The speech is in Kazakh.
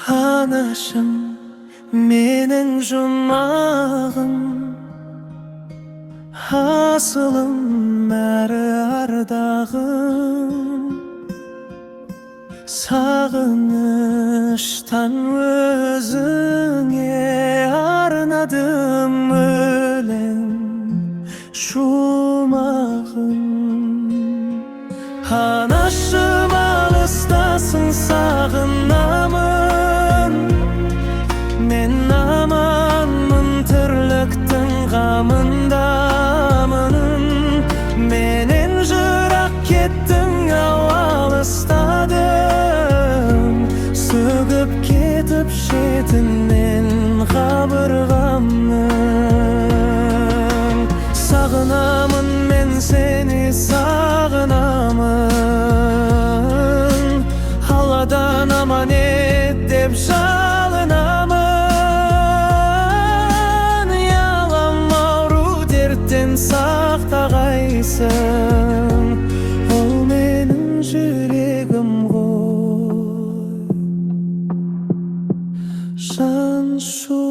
Анашым, менің жұмағым, асылым әрі ардағым. Сағыныштан өзіңе арнадым өлең шумағын. Анашым, алыстасың, сағынамын. Мен аманмын, тірліктің қамындамын. Менен жырақ кеттің, ау алыстадың. Сөгіп кетіп шетіңнен қабырғамның. Сағынамын, мен сені сағынамын. Алладан аман ет деп жалынамын. Ялам ауру дерттен сақтағайсың, ол менің жүрегім ғой. Жан шу